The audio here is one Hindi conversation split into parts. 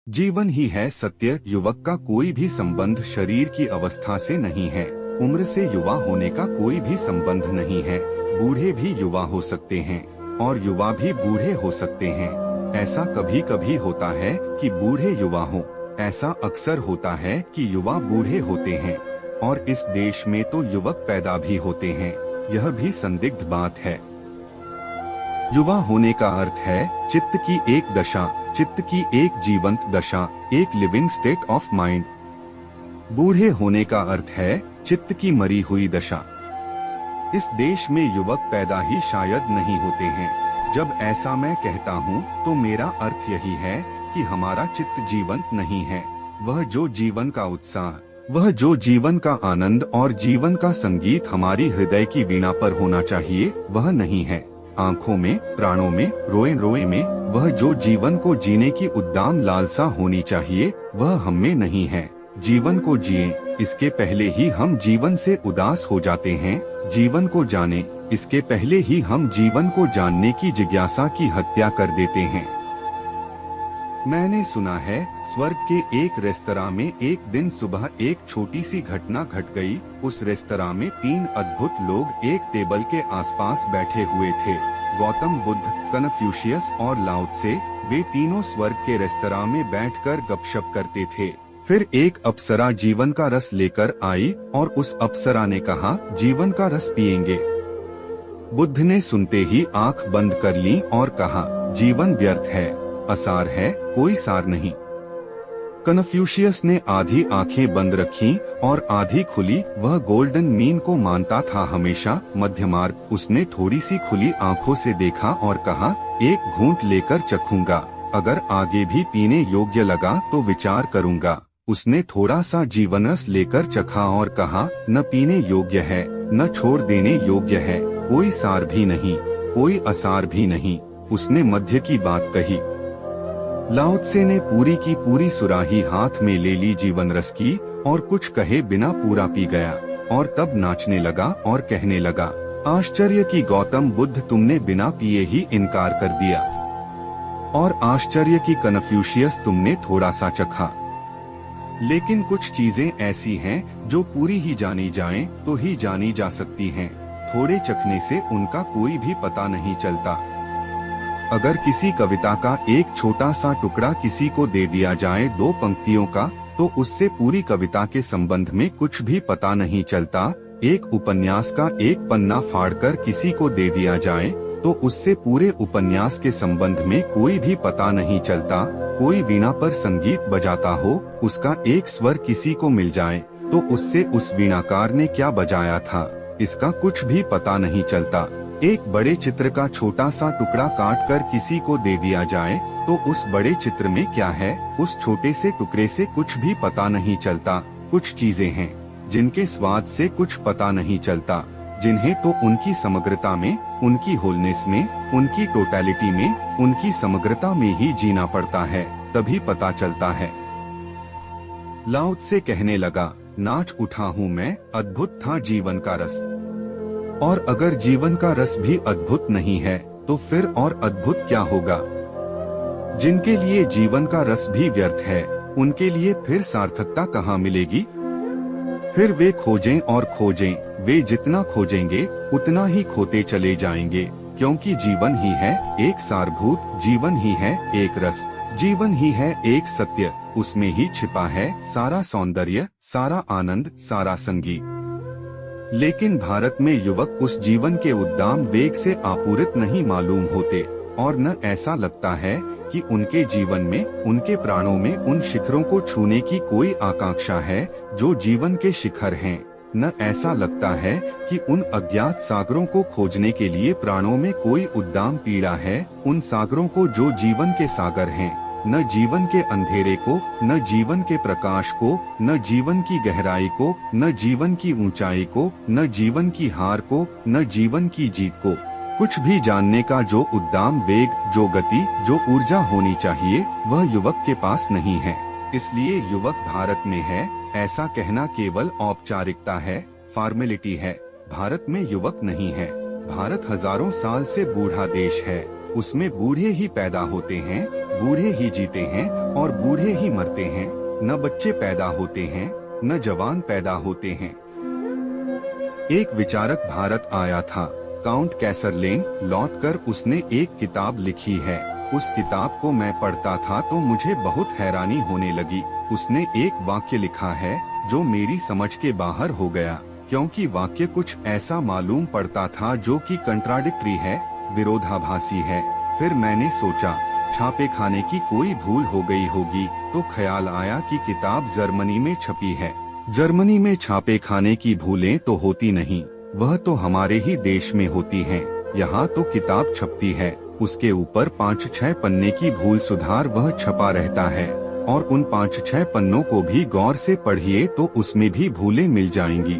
जीवन ही है सत्य। युवक का कोई भी संबंध शरीर की अवस्था से नहीं है। उम्र से युवा होने का कोई भी संबंध नहीं है। बूढ़े भी युवा हो सकते हैं और युवा भी बूढ़े हो सकते हैं। ऐसा कभी कभी होता है कि बूढ़े युवा हो, ऐसा अक्सर होता है कि युवा बूढ़े होते हैं। और इस देश में तो युवक पैदा भी होते हैं, यह भी संदिग्ध बात है। युवा होने का अर्थ है चित्त की एक दशा, चित्त की एक जीवंत दशा, एक लिविंग स्टेट ऑफ माइंड। बूढ़े होने का अर्थ है चित्त की मरी हुई दशा। इस देश में युवक पैदा ही शायद नहीं होते हैं। जब ऐसा मैं कहता हूँ तो मेरा अर्थ यही है कि हमारा चित्त जीवंत नहीं है। वह जो जीवन का उत्साह, वह जो जीवन का आनंद और जीवन का संगीत हमारी हृदय की वीणा पर होना चाहिए, वह नहीं है। आँखों में, प्राणों में, रोए रोए में वह जो जीवन को जीने की उद्दाम लालसा होनी चाहिए, वह हम में नहीं है। जीवन को जिए, इसके पहले ही हम जीवन से उदास हो जाते हैं। जीवन को जाने, इसके पहले ही हम जीवन को जानने की जिज्ञासा की हत्या कर देते हैं। मैंने सुना है स्वर्ग के एक रेस्तरां में एक दिन सुबह एक छोटी सी घटना घट गई। उस रेस्तरां में 3 अद्भुत लोग एक टेबल के आसपास बैठे हुए थे। गौतम बुद्ध, कन्फ्यूशियस और लाओ त्से। वे तीनों स्वर्ग के रेस्तरां में बैठकर गपशप करते थे। फिर एक अप्सरा जीवन का रस लेकर आई और उस अप्सरा ने कहा, जीवन का रस पिएंगे। बुद्ध ने सुनते ही आंख बंद कर ली और कहा, जीवन व्यर्थ है, असार है, कोई सार नहीं। कन्फ्यूशियस ने आधी आंखें बंद रखीं और आधी खुली। वह गोल्डन मीन को मानता था हमेशा, मध्य मार्ग। उसने थोड़ी सी खुली आंखों से देखा और कहा, एक घूंट लेकर चखूंगा, अगर आगे भी पीने योग्य लगा तो विचार करूंगा। उसने थोड़ा सा जीवन रस लेकर चखा और कहा, न पीने योग्य है, न छोड़ देने योग्य है, कोई सार भी नहीं, कोई असार भी नहीं। उसने मध्य की बात कही। लाओ त्से ने पूरी की पूरी सुराही हाथ में ले ली जीवन रस की और कुछ कहे बिना पूरा पी गया और तब नाचने लगा और कहने लगा, आश्चर्य की गौतम बुद्ध, तुमने बिना पिए ही इनकार कर दिया। और आश्चर्य की कन्फ्यूशियस, तुमने थोड़ा सा चखा। लेकिन कुछ चीजें ऐसी हैं जो पूरी ही जानी जाएं तो ही जानी जा सकती हैं। थोड़े चखने से उनका कोई भी पता नहीं चलता। अगर किसी कविता का एक छोटा सा टुकड़ा किसी को दे दिया जाए, 2 पंक्तियों का, तो उससे पूरी कविता के संबंध में कुछ भी पता नहीं चलता। एक उपन्यास का एक पन्ना फाड़कर किसी को दे दिया जाए तो उससे पूरे उपन्यास के संबंध में कोई भी पता नहीं चलता। कोई वीणा पर संगीत बजाता हो, उसका एक स्वर किसी को मिल जाए तो उससे उस वीणाकार ने क्या बजाया था, इसका कुछ भी पता नहीं चलता। एक बड़े चित्र का छोटा सा टुकड़ा काटकर किसी को दे दिया जाए तो उस बड़े चित्र में क्या है, उस छोटे से टुकड़े से कुछ भी पता नहीं चलता। कुछ चीजें हैं जिनके स्वाद से कुछ पता नहीं चलता, जिन्हें तो उनकी समग्रता में, उनकी होलनेस में, उनकी टोटलिटी में, उनकी समग्रता में ही जीना पड़ता है, तभी पता चलता है। लाओ त्से कहने लगा, नाच उठा हूँ मैं, अद्भुत था जीवन का रस। और अगर जीवन का रस भी अद्भुत नहीं है तो फिर और अद्भुत क्या होगा। जिनके लिए जीवन का रस भी व्यर्थ है, उनके लिए फिर सार्थकता कहाँ मिलेगी। फिर वे खोजें और खोजें, वे जितना खोजेंगे उतना ही खोते चले जाएंगे, क्योंकि जीवन ही है एक सारभूत, जीवन ही है एक रस, जीवन ही है एक सत्य। उसमें ही छिपा है सारा सौंदर्य, सारा आनंद, सारा संगीत। लेकिन भारत में युवक उस जीवन के उद्दाम वेग से आपूरित नहीं मालूम होते और न ऐसा लगता है कि उनके जीवन में, उनके प्राणों में उन शिखरों को छूने की कोई आकांक्षा है जो जीवन के शिखर हैं। न ऐसा लगता है कि उन अज्ञात सागरों को खोजने के लिए प्राणों में कोई उद्दाम पीड़ा है, उन सागरों को जो जीवन के सागर हैं। न जीवन के अंधेरे को, न जीवन के प्रकाश को, न जीवन की गहराई को, न जीवन की ऊंचाई को, न जीवन की हार को, न जीवन की जीत को। कुछ भी जानने का जो उद्दाम वेग, जो गति, जो ऊर्जा होनी चाहिए, वह युवक के पास नहीं है। इसलिए युवक भारत में है, ऐसा कहना केवल औपचारिकता है, फॉर्मेलिटी है। भारत में युवक नहीं है। भारत हजारों साल से बूढ़ा देश है। उसमें बूढ़े ही पैदा होते हैं, बूढ़े ही जीते हैं और बूढ़े ही मरते हैं। न बच्चे पैदा होते हैं, न जवान पैदा होते हैं। एक विचारक भारत आया था। काउंट कैसरलेन लौटकर उसने एक किताब लिखी है। उस किताब को मैं पढ़ता था तो मुझे बहुत हैरानी होने लगी। उसने एक वाक्य लिखा है जो मेरी समझ के बाहर हो गया, क्योंकि वाक्य कुछ ऐसा मालूम पड़ता था जो कि कंट्राडिक्टरी है, विरोधाभासी है। फिर मैंने सोचा छापे खाने की कोई भूल हो गई होगी, तो ख्याल आया कि किताब जर्मनी में छपी है। जर्मनी में छापे खाने की भूलें तो होती नहीं, वह तो हमारे ही देश में होती हैं। यहाँ तो किताब छपती है, उसके ऊपर 5-6 पन्ने की भूल सुधार वह छपा रहता है, और उन 5-6 पन्नों को भी गौर से पढ़िए तो उसमें भी भूलें मिल जाएंगी।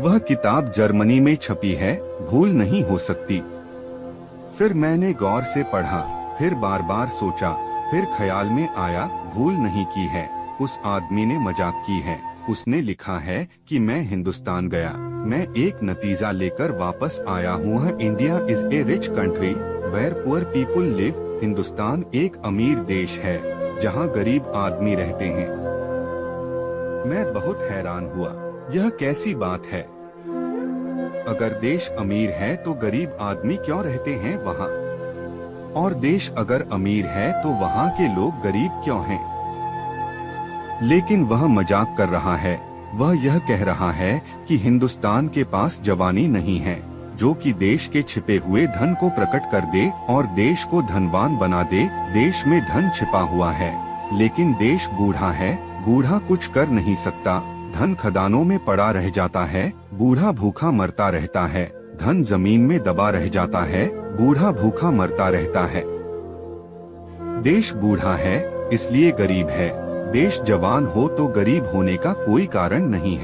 वह किताब जर्मनी में छपी है, भूल नहीं हो सकती। फिर मैंने गौर से पढ़ा, फिर बार बार सोचा, फिर ख्याल में आया भूल नहीं की है, उस आदमी ने मजाक की है। उसने लिखा है कि मैं हिंदुस्तान गया, मैं एक नतीजा लेकर वापस आया हूँ। India is a rich country where poor people live. Hindustan एक अमीर देश है जहाँ गरीब आदमी रहते हैं। मैं बहुत हैरान हुआ, यह कैसी बात है? अगर देश अमीर है तो गरीब आदमी क्यों रहते हैं वहाँ? और देश अगर अमीर है तो वहाँ के लोग गरीब क्यों हैं? लेकिन वह मजाक कर रहा है। वह यह कह रहा है कि हिंदुस्तान के पास जवानी नहीं है जो कि देश के छिपे हुए धन को प्रकट कर दे और देश को धनवान बना दे। देश में धन छिपा हुआ है, लेकिन देश बूढ़ा है, बूढ़ा कुछ कर नहीं सकता। धन खदानों में पड़ा रह जाता है, बूढ़ा भूखा मरता रहता है। धन जमीन में दबा रह जाता है, बूढ़ा भूखा मरता रहता है। देश बूढ़ा है इसलिए गरीब है, देश जवान हो तो गरीब होने का कोई कारण नहीं है।